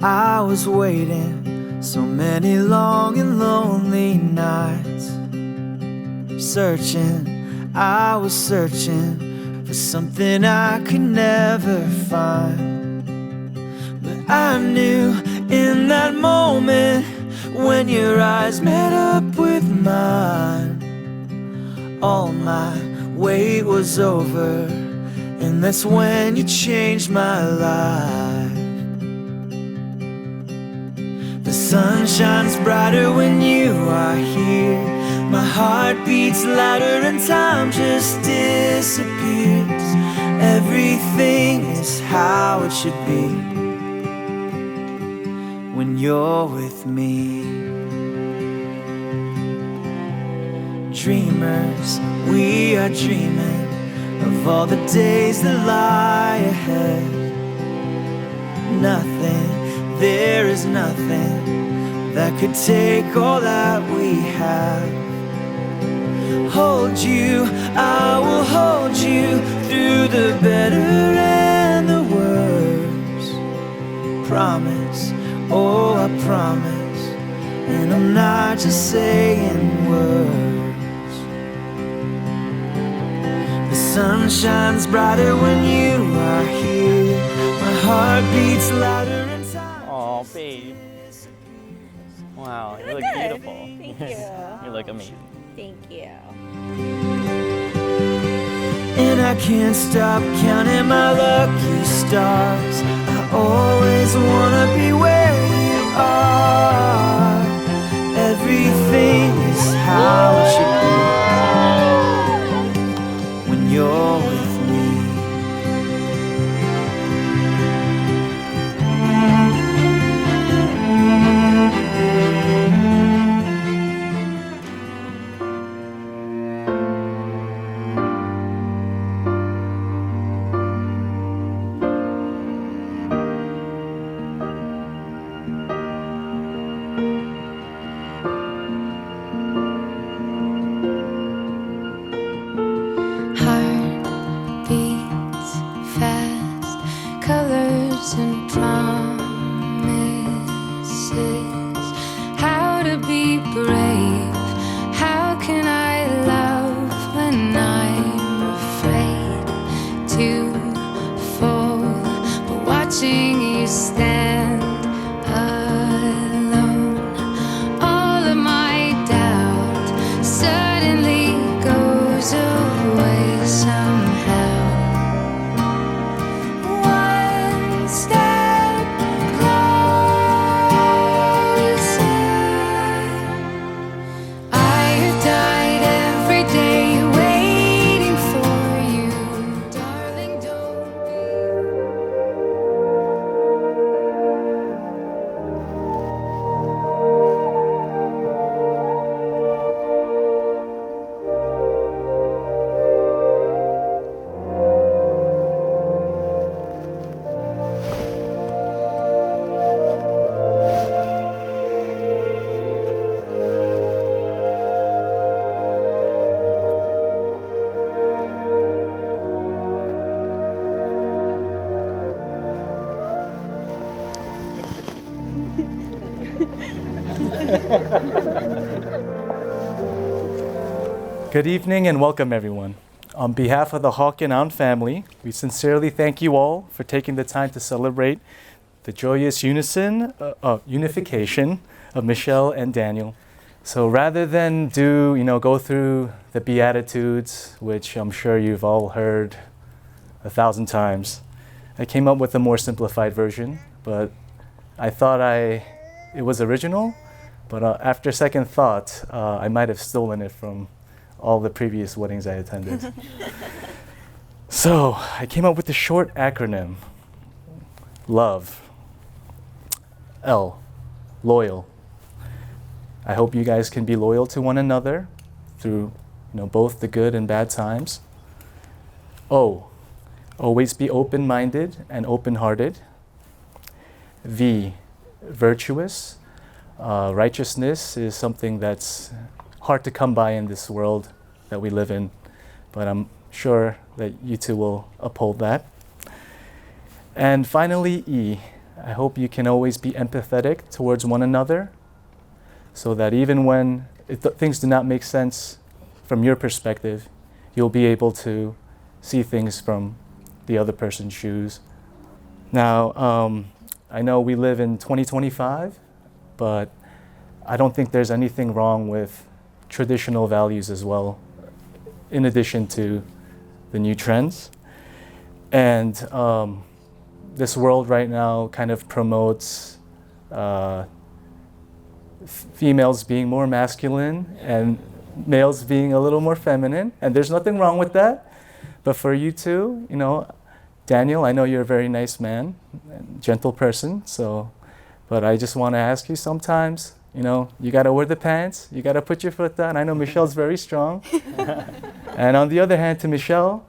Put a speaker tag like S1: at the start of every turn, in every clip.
S1: I was waiting so many long and lonely nights, searching, I was searching for something I could never find. But I knew in that moment when your eyes met up with mine, all my wait was over, and that's when you changed my life. The sun shines brighter when you are here. My heart beats louder and time just disappears. Everything is how it should be when you're with me. Dreamers, we are dreaming of all the days that lie ahead. Nothing, there is nothing that could take all that we have. Hold you, I will hold you through the better and the worst. Promise, oh I promise, and I'm not just saying words. The sun shines brighter when you are here. My heart beats louder in time.
S2: Oh, babe. Wow, you look beautiful.
S3: Thank you.
S2: You look amazing.
S3: Thank you.
S1: And I can't stop counting my lucky stars. I always wanna be where you are. Everything is how it should be when you're with me.
S4: And promises, how to be brave, how can I love when I'm afraid to fall, but watching you stand alone, all of my doubt suddenly goes away somehow.
S5: Good evening and welcome everyone. On behalf of the Hawk and Ahn family, we sincerely thank you all for taking the time to celebrate the joyous unification of Michelle and Daniel. So rather than go through the Beatitudes, which I'm sure you've all heard 1,000 times, I came up with a more simplified version, but I thought it was original, but after second thought, I might have stolen it from all the previous weddings I attended. So I came up with a short acronym. LOVE. L, loyal. I hope you guys can be loyal to one another through both the good and bad times. O, always be open-minded and open-hearted. V, virtuous. Righteousness is something that's hard to come by in this world that we live in, but I'm sure that you two will uphold that. And finally, E, I hope you can always be empathetic towards one another so that even when things do not make sense from your perspective, you'll be able to see things from the other person's shoes. Now, I know we live in 2025, but I don't think there's anything wrong with traditional values as well, in addition to the new trends. And this world right now kind of promotes females being more masculine and males being a little more feminine, and there's nothing wrong with that. But for you two, you know, Daniel, I know you're a very nice man, gentle person, but I just want to ask you sometimes, you know, you got to wear the pants, you got to put your foot down. I know Michelle's very strong. And on the other hand, to Michelle,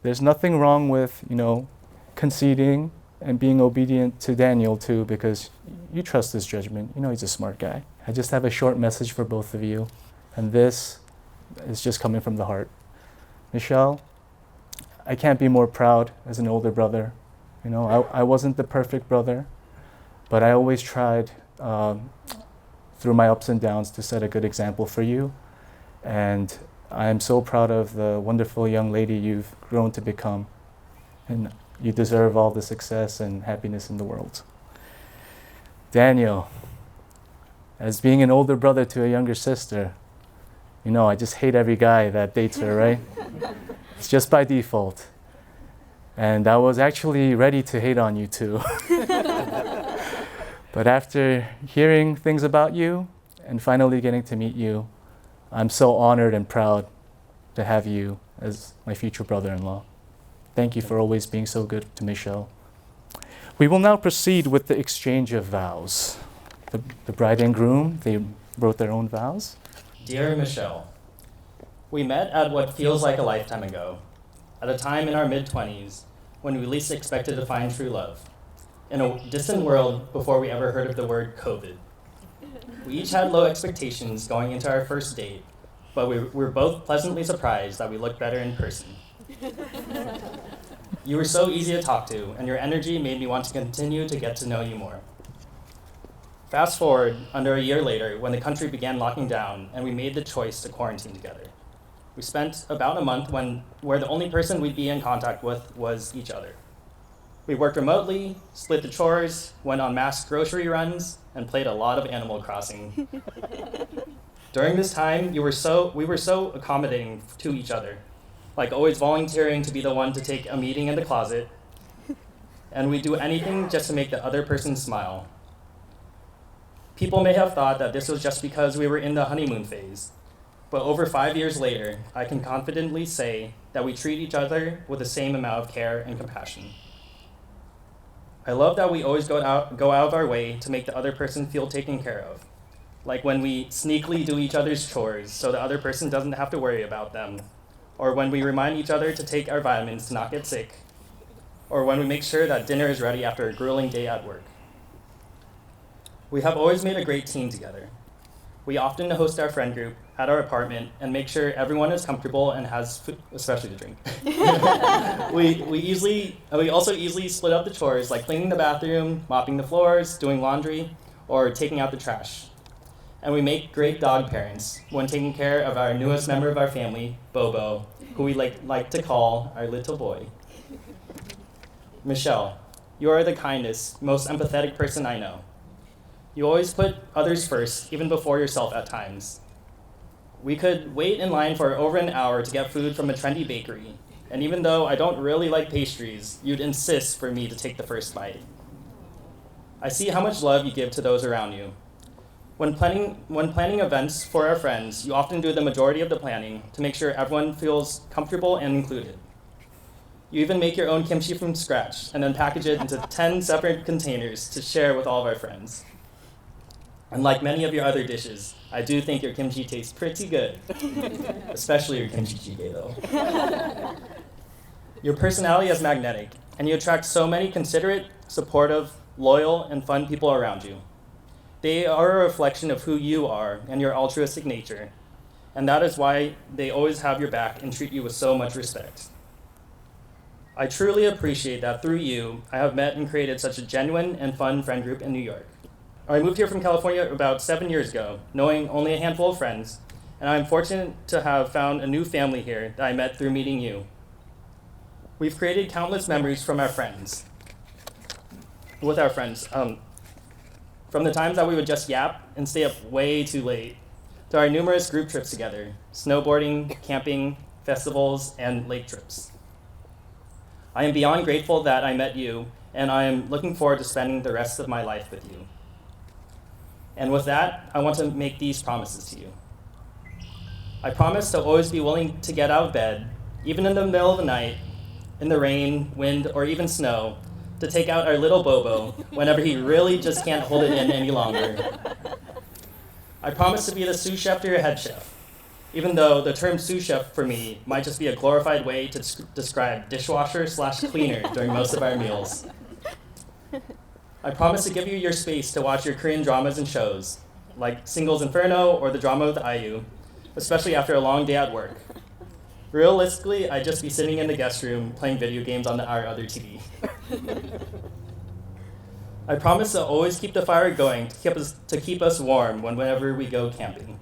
S5: there's nothing wrong with, you know, conceding and being obedient to Daniel too, because you trust his judgment. You know he's a smart guy. I just have a short message for both of you, and this is just coming from the heart. Michelle, I can't be more proud as an older brother. You know, I wasn't the perfect brother, but I always tried through my ups and downs to set a good example for you. And I am so proud of the wonderful young lady you've grown to become. And you deserve all the success and happiness in the world. Daniel, as being an older brother to a younger sister, you know, I just hate every guy that dates her, right? It's just by default. And I was actually ready to hate on you too. But after hearing things about you and finally getting to meet you, I'm so honored and proud to have you as my future brother-in-law. Thank you for always being so good to Michelle. We will now proceed with the exchange of vows. The bride and groom, they wrote their own vows.
S2: Dear Michelle, we met at what feels like a lifetime ago, at a time in our mid-20s when we least expected to find true love, in a distant world before we ever heard of the word COVID. We each had low expectations going into our first date, but we were both pleasantly surprised that we looked better in person. You were so easy to talk to, and your energy made me want to continue to get to know you more. Fast forward, under a year later, when the country began locking down and we made the choice to quarantine together. We spent about a month where the only person we'd be in contact with was each other. We worked remotely, split the chores, went on mass grocery runs, and played a lot of Animal Crossing. During this time, we were so accommodating to each other, like always volunteering to be the one to take a meeting in the closet, and we'd do anything just to make the other person smile. People may have thought that this was just because we were in the honeymoon phase, but over 5 years later, I can confidently say that we treat each other with the same amount of care and compassion. I love that we always go out of our way to make the other person feel taken care of, like when we sneakily do each other's chores so the other person doesn't have to worry about them, or when we remind each other to take our vitamins to not get sick, or when we make sure that dinner is ready after a grueling day at work. We have always made a great team together. We often host our friend group at our apartment and make sure everyone is comfortable and has food, especially to drink. We also easily split up the chores like cleaning the bathroom, mopping the floors, doing laundry, or taking out the trash. And we make great dog parents when taking care of our newest member of our family, Bobo, who we like to call our little boy. Michelle, you are the kindest, most empathetic person I know. You always put others first, even before yourself at times. We could wait in line for over an hour to get food from a trendy bakery, and even though I don't really like pastries, you'd insist for me to take the first bite. I see how much love you give to those around you. When planning events for our friends, you often do the majority of the planning to make sure everyone feels comfortable and included. You even make your own kimchi from scratch and then package it into 10 separate containers to share with all of our friends. And like many of your other dishes, I do think your kimchi tastes pretty good. Especially your kimchi jjigae, though. Your personality is magnetic, and you attract so many considerate, supportive, loyal, and fun people around you. They are a reflection of who you are and your altruistic nature, and that is why they always have your back and treat you with so much respect. I truly appreciate that through you, I have met and created such a genuine and fun friend group in New York. I moved here from California about 7 years ago, knowing only a handful of friends, and I'm fortunate to have found a new family here that I met through meeting you. We've created countless memories with our friends. From the times that we would just yap and stay up way too late, to our numerous group trips together, snowboarding, camping, festivals, and lake trips. I am beyond grateful that I met you, and I am looking forward to spending the rest of my life with you. And with that, I want to make these promises to you. I promise to always be willing to get out of bed, even in the middle of the night, in the rain, wind, or even snow, to take out our little Bobo whenever he really just can't hold it in any longer. I promise to be the sous chef to your head chef, even though the term sous chef for me might just be a glorified way to describe dishwasher/cleaner during most of our meals. I promise to give you your space to watch your Korean dramas and shows, like Singles Inferno or the drama with IU, especially after a long day at work. Realistically, I'd just be sitting in the guest room playing video games on our other TV. I promise to always keep the fire going to keep us warm whenever we go camping.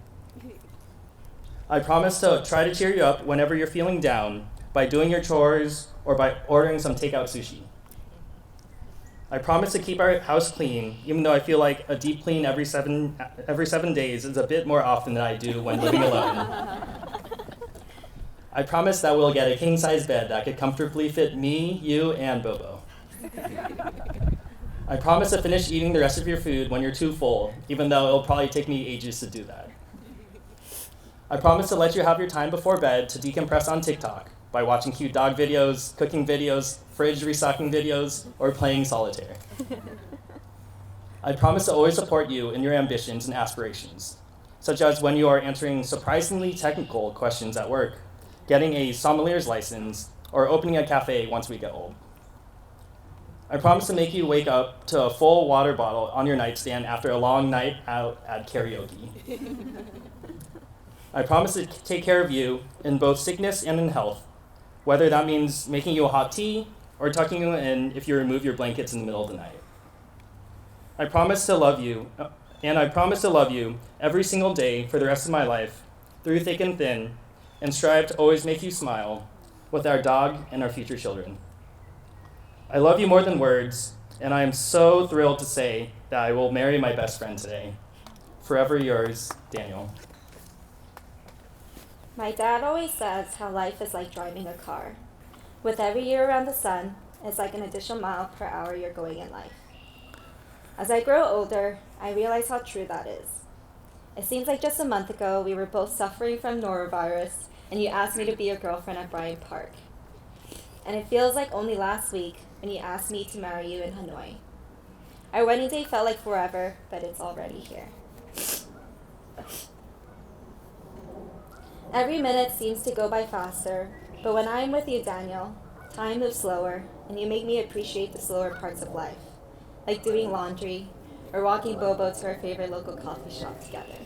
S2: I promise to try to cheer you up whenever you're feeling down by doing your chores or by ordering some takeout sushi. I promise to keep our house clean, even though I feel like a deep clean every 7 days is a bit more often than I do when living alone. I promise that we'll get a king-size bed that could comfortably fit me, you, and Bobo. I promise to finish eating the rest of your food when you're too full, even though it'll probably take me ages to do that. I promise to let you have your time before bed to decompress on TikTok by watching cute dog videos, cooking videos, fridge restocking videos, or playing solitaire. I promise to always support you in your ambitions and aspirations, such as when you are answering surprisingly technical questions at work, getting a sommelier's license, or opening a cafe once we get old. I promise to make you wake up to a full water bottle on your nightstand after a long night out at karaoke. I promise to take care of you in both sickness and in health, whether that means making you a hot tea or tucking you in if you remove your blankets in the middle of the night. I promise to love you, and I promise to love you every single day for the rest of my life, through thick and thin, and strive to always make you smile with our dog and our future children. I love you more than words, and I am so thrilled to say that I will marry my best friend today. Forever yours, Daniel.
S3: My dad always says how life is like driving a car. With every year around the sun, it's like an additional mile per hour you're going in life. As I grow older, I realize how true that is. It seems like just a month ago, we were both suffering from norovirus, and you asked me to be your girlfriend at Bryant Park. And it feels like only last week when you asked me to marry you in Hanoi. Our wedding day felt like forever, but it's already here. Every minute seems to go by faster, but when I'm with you, Daniel, time moves slower, and you make me appreciate the slower parts of life, like doing laundry or walking Bobo to our favorite local coffee shop together.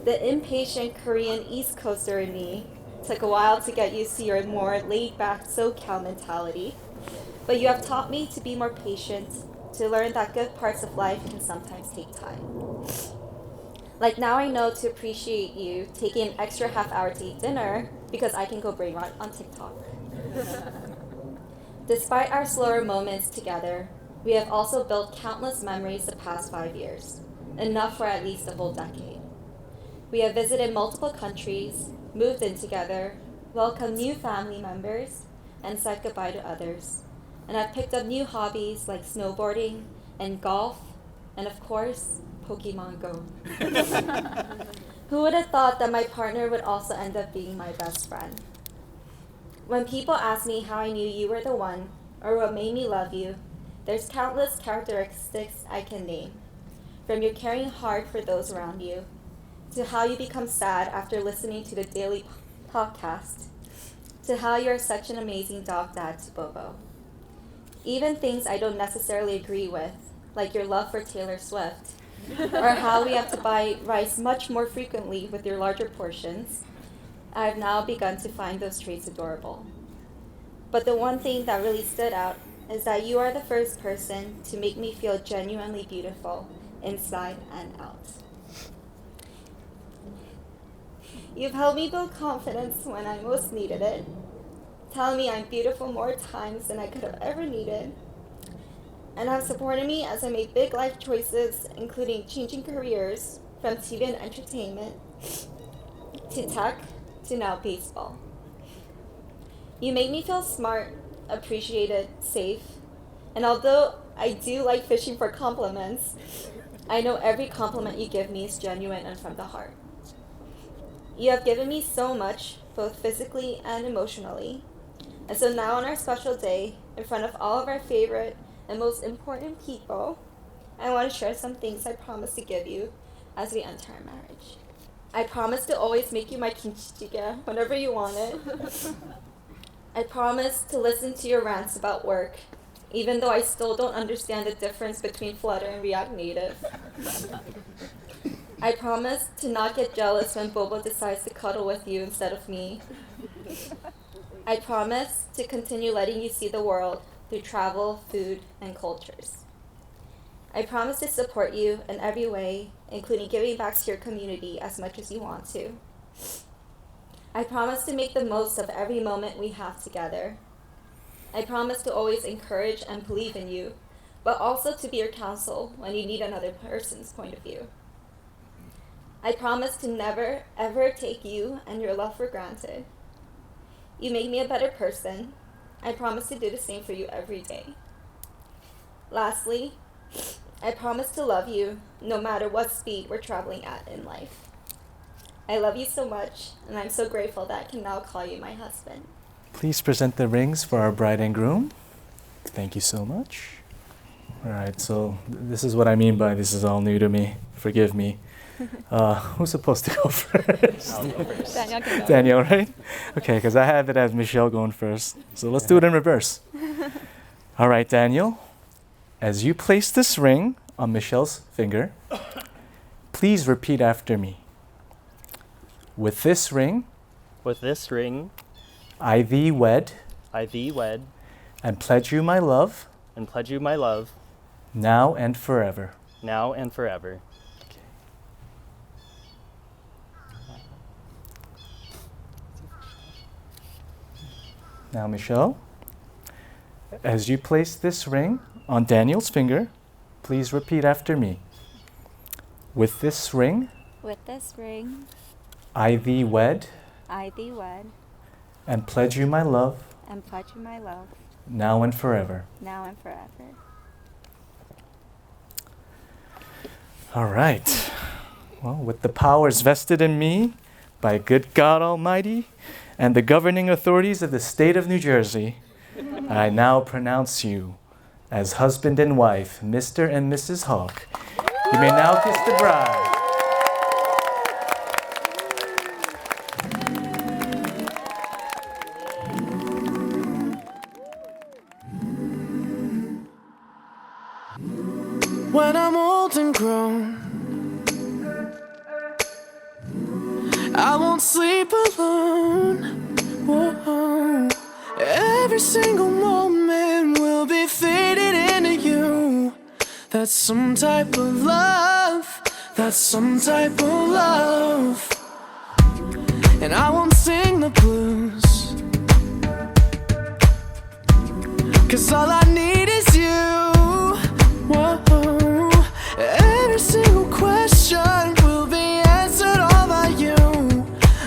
S3: The impatient Korean East Coaster in me took a while to get used to your more laid-back SoCal mentality, but you have taught me to be more patient, to learn that good parts of life can sometimes take time. Like now I know to appreciate you taking an extra half hour to eat dinner because I can go brain rot on TikTok. Despite our slower moments together, we have also built countless memories the past 5 years, enough for at least a whole decade. We have visited multiple countries, moved in together, welcomed new family members, and said goodbye to others, and have picked up new hobbies like snowboarding and golf, and of course, Pokemon Go. Who would have thought that my partner would also end up being my best friend? When people ask me how I knew you were the one, or what made me love you, there's countless characteristics I can name. From your caring hard for those around you, to how you become sad after listening to the daily podcast, to how you're such an amazing dog dad to Bobo. Even things I don't necessarily agree with, like your love for Taylor Swift, or how we have to buy rice much more frequently with your larger portions, I have now begun to find those traits adorable. But the one thing that really stood out is that you are the first person to make me feel genuinely beautiful inside and out. You've helped me build confidence when I most needed it, telling me I'm beautiful more times than I could have ever needed, and have supported me as I made big life choices, including changing careers from TV and entertainment to tech to now baseball. You made me feel smart, appreciated, safe, and although I do like fishing for compliments, I know every compliment you give me is genuine and from the heart. You have given me so much, both physically and emotionally, and so now on our special day, in front of all of our favorite and most important people, I want to share some things I promise to give you as we enter our marriage. I promise to always make you my kinchichiga whenever you want it. I promise to listen to your rants about work, even though I still don't understand the difference between Flutter and React Native. I promise to not get jealous when Bobo decides to cuddle with you instead of me. I promise to continue letting you see the world through travel, food, and cultures. I promise to support you in every way, including giving back to your community as much as you want to. I promise to make the most of every moment we have together. I promise to always encourage and believe in you, but also to be your counsel when you need another person's point of view. I promise to never, ever take you and your love for granted. You make me a better person. I promise to do the same for you every day. Lastly, I promise to love you no matter what speed we're traveling at in life. I love you so much, and I'm so grateful that I can now call you my husband.
S5: Please present the rings for our bride and groom. Thank you so much. All right, so this is what I mean by this is all new to me. Forgive me. Who's supposed to go first?
S2: I'll go first.
S3: Daniel can go.
S5: Daniel, right? Okay, because I have it as Michelle going first. So let's do it in reverse. All right, Daniel. As you place this ring on Michelle's finger, please repeat after me. With this ring,
S2: With this ring,
S5: I thee wed,
S2: I thee wed,
S5: and pledge you my love,
S2: and pledge you my love,
S5: now and forever.
S2: now and forever.
S5: Now, Michelle, as you place this ring on Daniel's finger, please repeat after me. With this ring,
S3: With this ring,
S5: I thee wed,
S3: I thee wed,
S5: and pledge you my love,
S3: and pledge you my love,
S5: now and forever.
S3: now and forever.
S5: All right. Well, with the powers vested in me by good God Almighty and the governing authorities of the state of New Jersey, I now pronounce you as husband and wife, Mr. and Mrs. Hawk. You may now kiss the bride.
S1: When I'm old and grown, I won't sleep alone. Whoa. Every single moment will be faded into you. That's some type of love. That's some type of love. And I won't sing the blues, 'cause all I need is you. Whoa. Every single question will be answered all by you.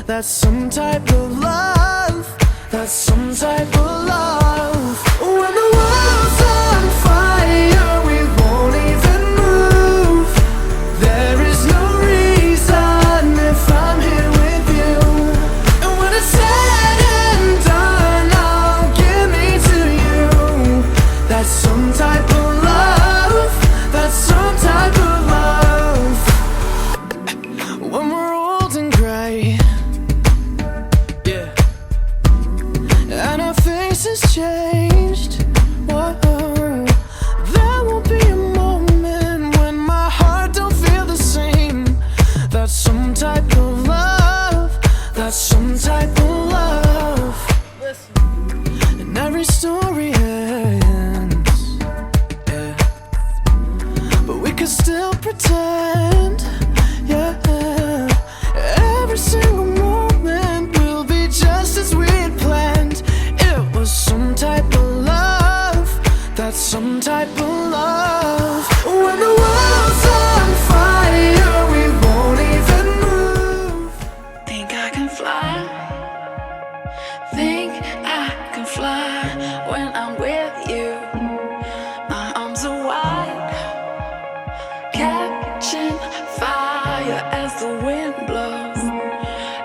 S1: That's some type of love. That's some type of love. When the world's on fire, we won't even move. There is no reason if I'm here with you. And when it's said and done, I'll give me to you. That's still pretend, yeah. Every single moment will be just as we had planned. It was some type of love, that's some type of love. When the world's on fire, we won't even move.
S4: Think I can fly. Think I can fly when I'm with you. My arms are wide, catching fire as the wind blows.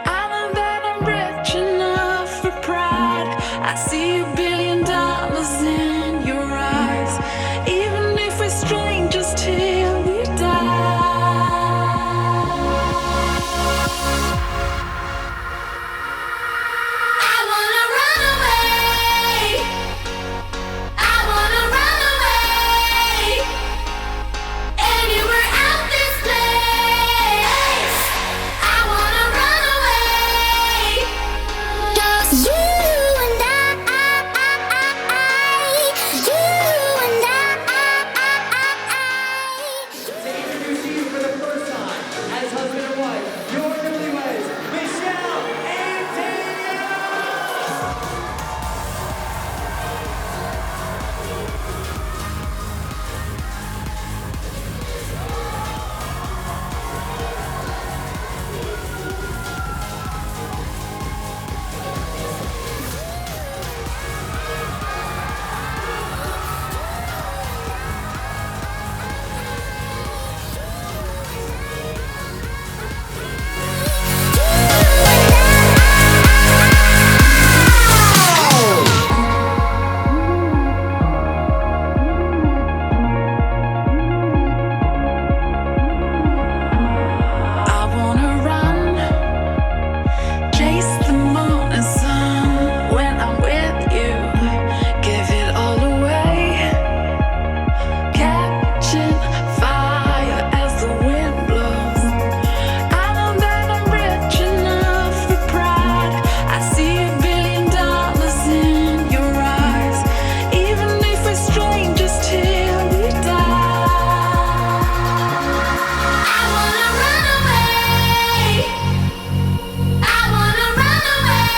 S4: I know that I'm rich enough for pride. I see $1 billion in your eyes, even if we're strangers till we die. I wanna run away. I wanna run away. Anywhere out this place. I wanna run away. Just you and I. You and I.
S1: Introduce you for the first time as husband and wife, your newlyweds, Michelle and Daniel.
S4: I wanna run, chase the morning sun when I'm with you. Give it all away, catching fire as the wind blows. I know that I'm rich enough for pride. I see $1 billion in your eyes, even if we're strangers till we die. I wanna run away. I wanna run away.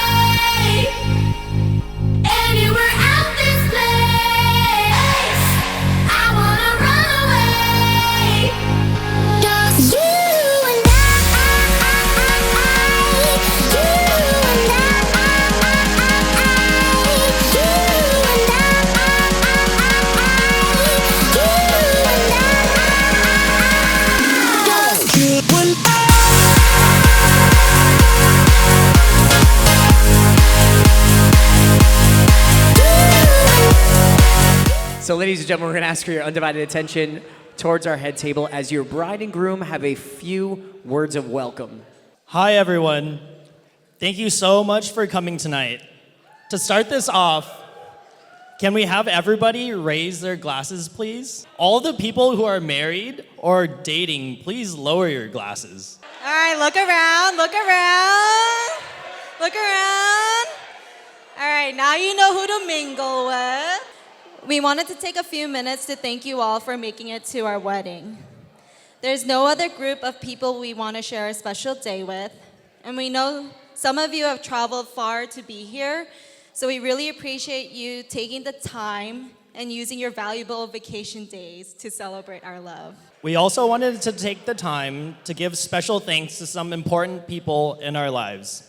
S4: Anywhere out this place. I wanna run away. Just you and I. You and I. You and I. Just you and I.
S6: So, ladies and gentlemen, we're going to ask for your undivided attention towards our head table as your bride and groom have a few words of welcome.
S2: Hi, everyone. Thank you so much for coming tonight. To start this off, can we have everybody raise their glasses, please? All the people who are married or dating, please lower your glasses.
S7: All right, look around, look around, look around. All right, now you know who to mingle with.
S3: We wanted to take a few minutes to thank you all for making it to our wedding. There's no other group of people we want to share a special day with, and we know some of you have traveled far to be here, so we really appreciate you taking the time and using your valuable vacation days to celebrate our love.
S2: We also wanted to take the time to give special thanks to some important people in our lives.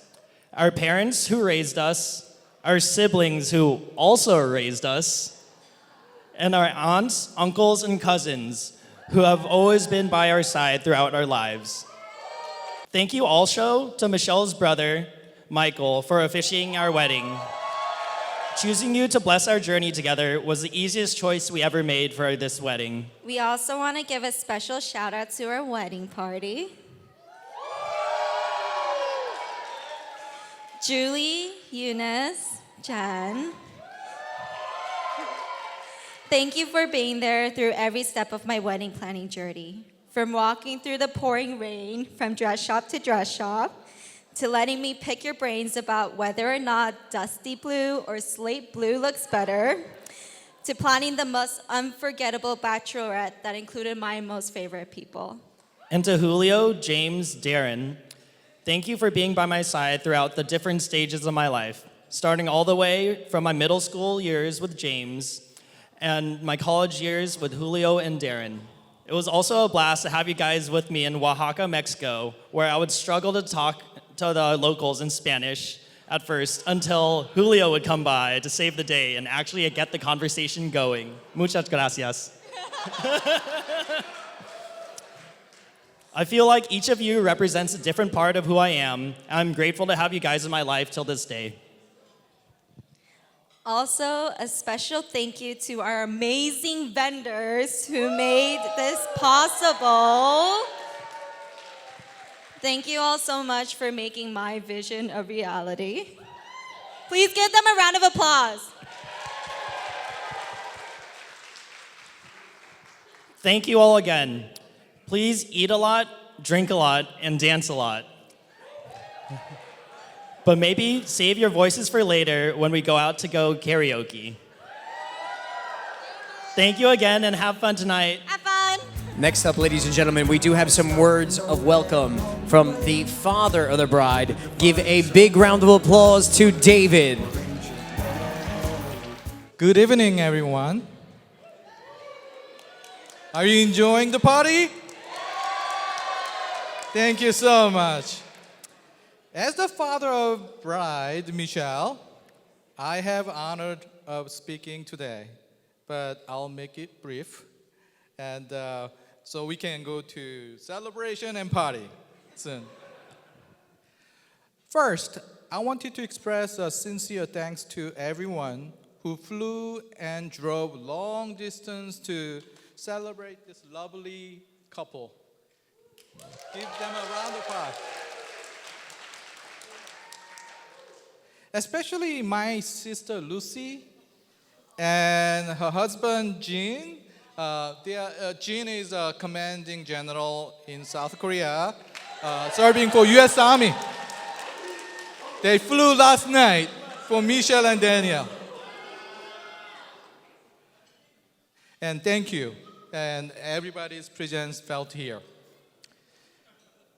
S2: Our parents who raised us, our siblings who also raised us, and our aunts, uncles, and cousins who have always been by our side throughout our lives. Thank you also to Michelle's brother, Michael, for officiating our wedding. Choosing you to bless our journey together was the easiest choice we ever made for this wedding.
S3: We also want to give a special shout out to our wedding party. Julie, Eunice, Jen. Thank you for being there through every step of my wedding planning journey. From walking through the pouring rain, from dress shop to dress shop, to letting me pick your brains about whether or not dusty blue or slate blue looks better, to planning the most unforgettable bachelorette that included my most favorite people.
S2: And to Julio, James, Darren, thank you for being by my side throughout the different stages of my life, starting all the way from my middle school years with James and my college years with Julio and Darren. It was also a blast to have you guys with me in Oaxaca, Mexico, where I would struggle to talk to the locals in Spanish at first until Julio would come by to save the day and actually get the conversation going. Muchas gracias. I feel like each of you represents a different part of who I am. I'm grateful to have you guys in my life till this day.
S3: Also, a special thank you to our amazing vendors who made this possible. Thank you all so much for making my vision a reality. Please give them a round of applause.
S2: Thank you all again. Please eat a lot, drink a lot, and dance a lot. But maybe save your voices for later when we go out to go karaoke. Thank you again and have fun tonight.
S3: Have fun.
S6: Next up, ladies and gentlemen, we do have some words of welcome from the father of the bride. Give a big round of applause to David.
S8: Good evening, everyone. Are you enjoying the party? Thank you so much. As the father of bride, Michelle, I have honored of speaking today, but I'll make it brief, and so we can go to celebration and party soon. First, I wanted to express a sincere thanks to everyone who flew and drove long distance to celebrate this lovely couple. Give them a round of applause. Especially my sister Lucy and her husband Jean. Jean is a commanding general in South Korea, serving for U.S. Army. They flew last night for Michelle and Daniel. And thank you, and everybody's presence felt here.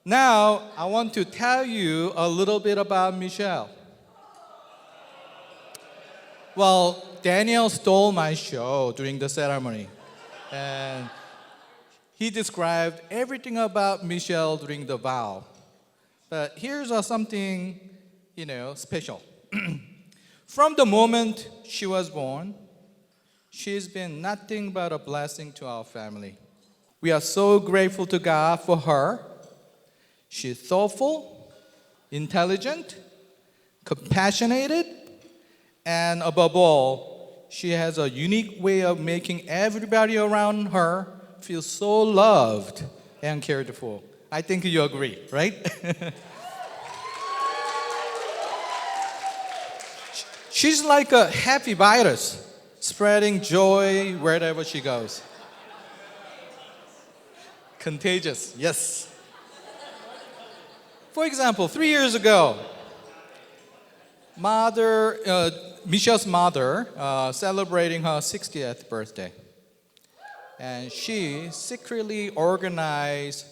S8: Now, I want to tell you a little bit about Michelle. Well, Daniel stole my show during the ceremony, and he described everything about Michelle during the vow. But here's something, special. From the moment she was born, she's been nothing but a blessing to our family. We are so grateful to God for her. She's thoughtful, intelligent, compassionate, and above all, she has a unique way of making everybody around her feel so loved and cared for. I think you agree, right? She's like a happy virus, spreading joy wherever she goes. Contagious, yes. For example, 3 years ago, Michelle's mother celebrating her 60th birthday. And she secretly organized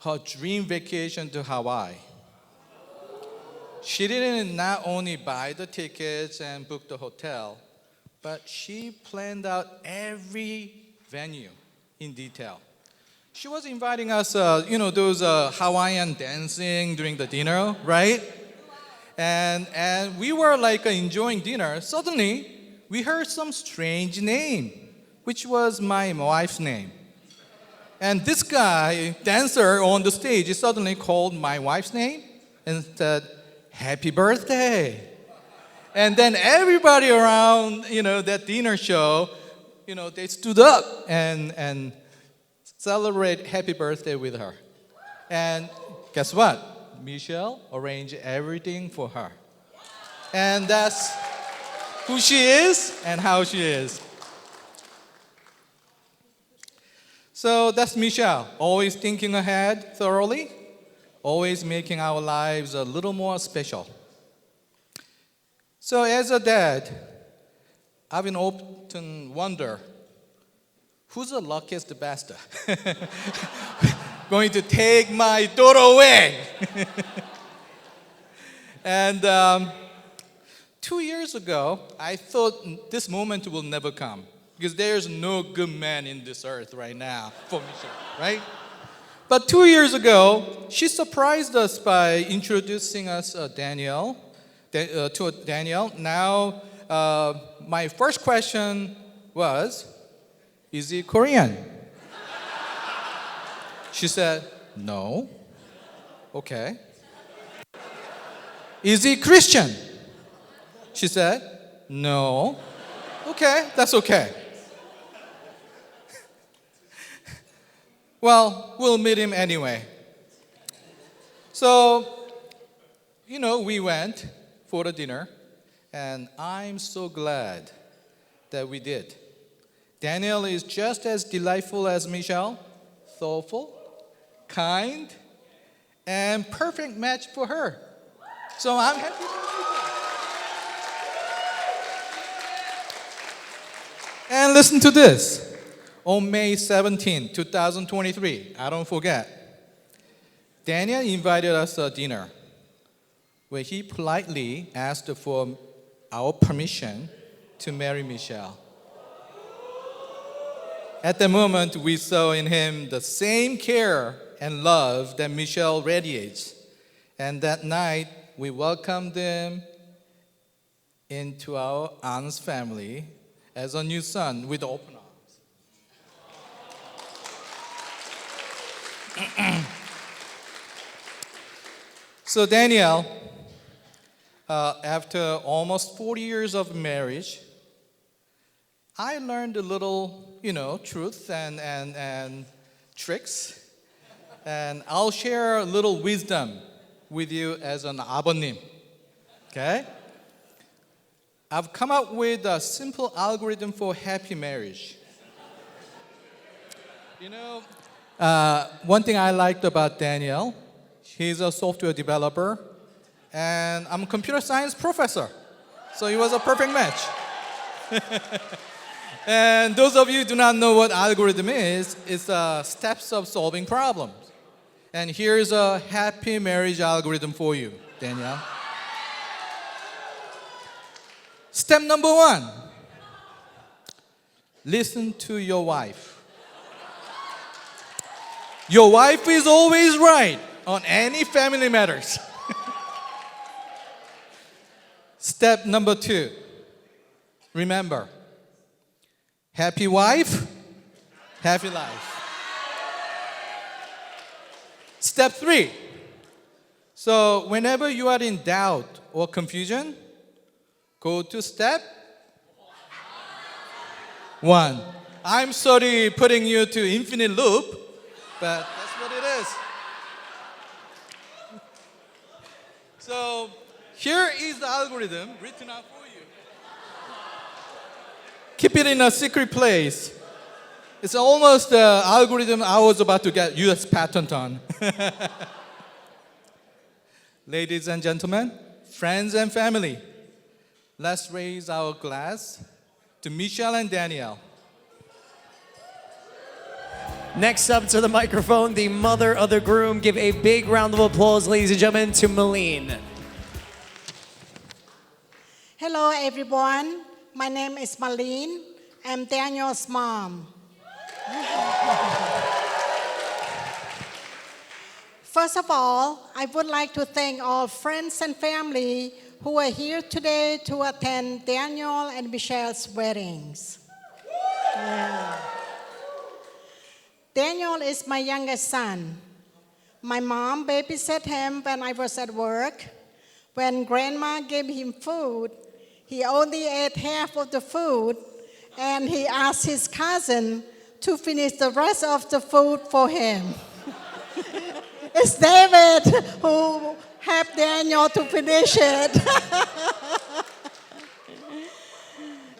S8: her dream vacation to Hawaii. She didn't not only buy the tickets and book the hotel, but she planned out every venue in detail. She was inviting us, those Hawaiian dancing during the dinner, right? And we were enjoying dinner. Suddenly, we heard some strange name, which was my wife's name. And this guy, dancer on the stage, suddenly called my wife's name and said, "Happy birthday." And then everybody around, that dinner show, they stood up and celebrate happy birthday with her. And guess what? Michelle arranged everything for her. And that's who she is and how she is. So that's Michelle, always thinking ahead thoroughly, always making our lives a little more special. So as a dad, I've been often wonder, who's the luckiest bastard? Going to take my daughter away. And 2 years ago, I thought this moment will never come because there's no good man in this earth right now for Michelle, right? But 2 years ago, she surprised us by introducing us to Daniel. Now, my first question was, is he Korean? She said, no. Okay. Is he Christian? She said, no. Okay, that's okay. Well, we'll meet him anyway. So, we went for the dinner, and I'm so glad that we did. Daniel is just as delightful as Michelle, thoughtful, kind, and perfect match for her. So I'm happy to meet her. And listen to this. On May 17, 2023, I don't forget, Daniel invited us to dinner where he politely asked for our permission to marry Michelle. At the moment, we saw in him the same care and love that Michelle radiates. And that night, we welcomed him into our aunt's family as a new son with open arms. So Daniel, after almost 40 years of marriage, I learned a little, truth and tricks. And I'll share a little wisdom with you as an 아버님. Okay? I've come up with a simple algorithm for happy marriage. One thing I liked about Daniel, he's a software developer, and I'm a computer science professor. So he was a perfect match. And those of you who do not know what algorithm is, it's steps of solving problems. And here's a happy marriage algorithm for you, Daniel. Step number 1, listen to your wife. Your wife is always right on any family matters. Step number 2, remember, happy wife, happy life. Step 3, so whenever you are in doubt or confusion, go to step 1. I'm sorry putting you to infinite loop, but that's what it is. So here is the algorithm written out for you. Keep it in a secret place. It's almost the algorithm I was about to get US patent on. Ladies and gentlemen, friends and family, let's raise our glass to Michelle and Danielle.
S6: Next up to the microphone, the mother of the groom. Give a big round of applause, ladies and gentlemen, to Malene.
S9: Hello, everyone. My name is Malene. I'm Daniel's mom. First of all, I would like to thank all friends and family who are here today to attend Daniel and Michelle's weddings. Yeah. Daniel is my youngest son. My mom babysat him when I was at work. When grandma gave him food, he only ate half of the food, and he asked his cousin to finish the rest of the food for him. It's David who helped Daniel to finish it.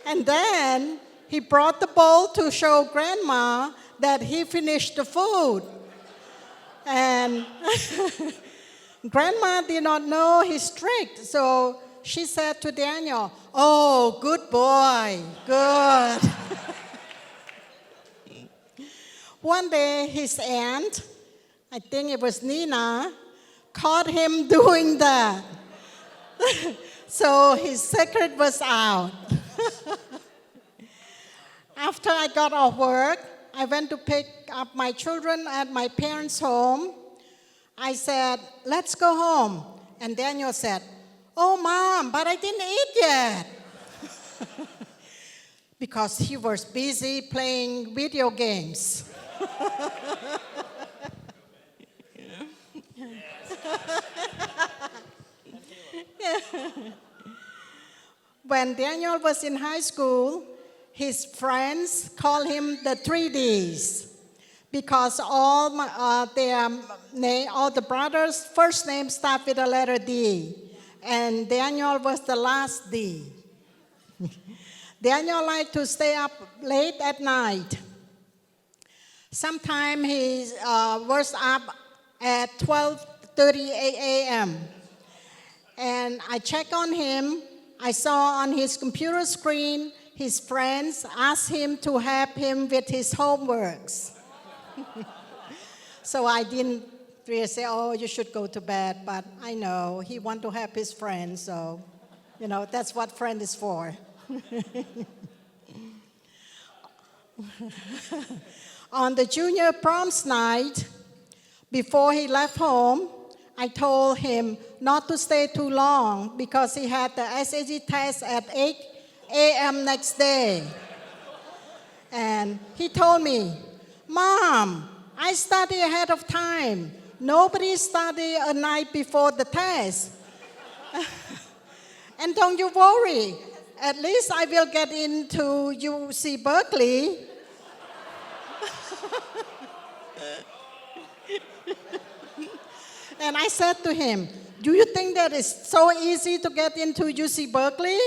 S9: And then he brought the bowl to show grandma that he finished the food. And grandma did not know he's strict, so she said to Daniel, "Oh, good boy, good." One day, his aunt, I think it was Nina, caught him doing that. So his secret was out. After I got off work, I went to pick up my children at my parents' home. I said, "Let's go home." And Daniel said, "Oh, Mom, but I didn't eat yet." Because he was busy playing video games. When Daniel was in high school, his friends called him the 3Ds because all the brothers' first names start with the letter D, and Daniel was the last D. Daniel liked to stay up late at night. Sometimes he was up at 12:30 a.m. And I checked on him. I saw on his computer screen his friends asked him to help him with his homeworks. So I didn't really say, "Oh, you should go to bed," but I know he wants to help his friends, so that's what friend is for. On the junior proms night, before he left home, I told him not to stay too long because he had the SAT test at 8 a.m. next day. And he told me, "Mom, I study ahead of time. Nobody study a night before the test." "And don't you worry, at least I will get into UC Berkeley." And I said to him, "Do you think that it's so easy to get into UC Berkeley?"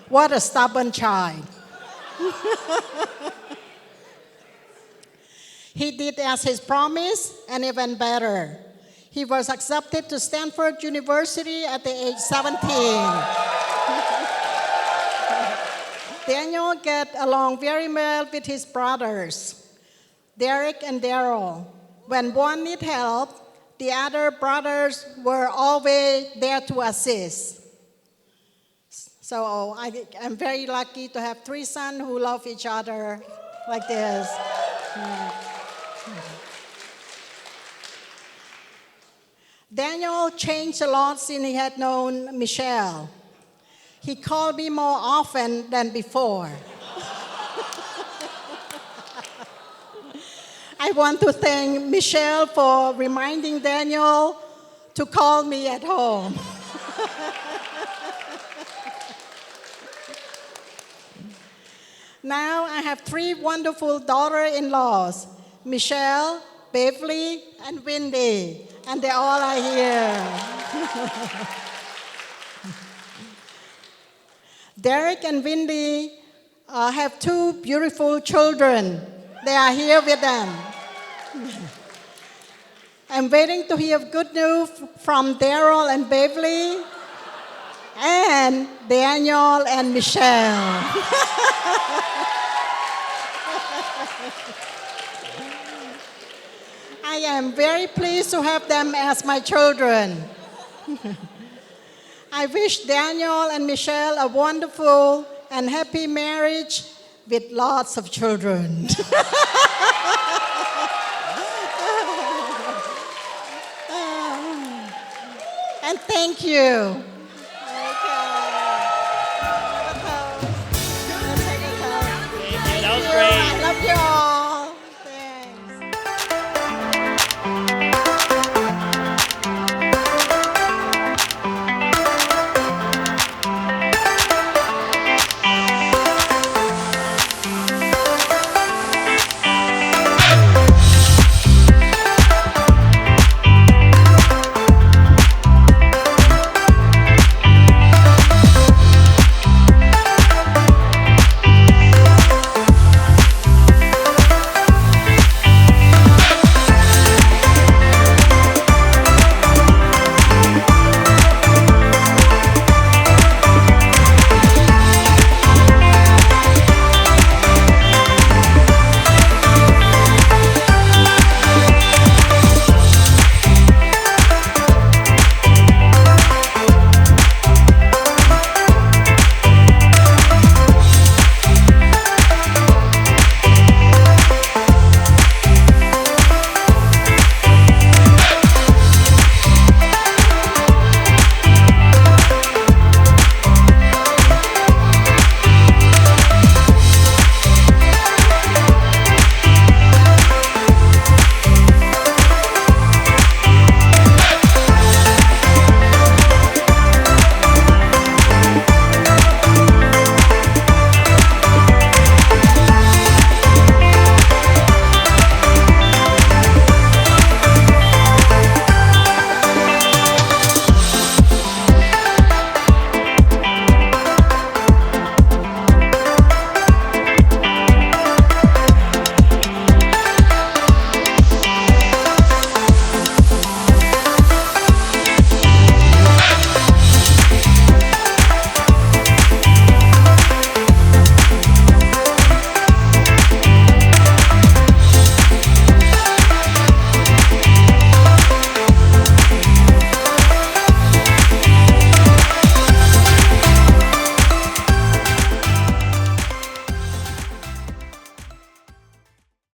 S9: What a stubborn child. He did as his promise, and even better. He was accepted to Stanford University at the age 17. Daniel got along very well with his brothers, Derek and Daryl. When one needed help, the other brothers were always there to assist. So I'm very lucky to have 3 sons who love each other like this. Daniel changed a lot since he had known Michelle. He called me more often than before. I want to thank Michelle for reminding Daniel to call me at home. Now I have 3 wonderful daughter-in-laws, Michelle, Beverly, and Wendy, and they all are here. Derek and Wendy have 2 beautiful children. They are here with them. I'm waiting to hear good news from Daryl and Beverly, and Daniel and Michelle. I am very pleased to have them as my children. I wish Daniel and Michelle a wonderful and happy marriage with lots of children. And thank you.
S6: That was great.
S9: I love you all.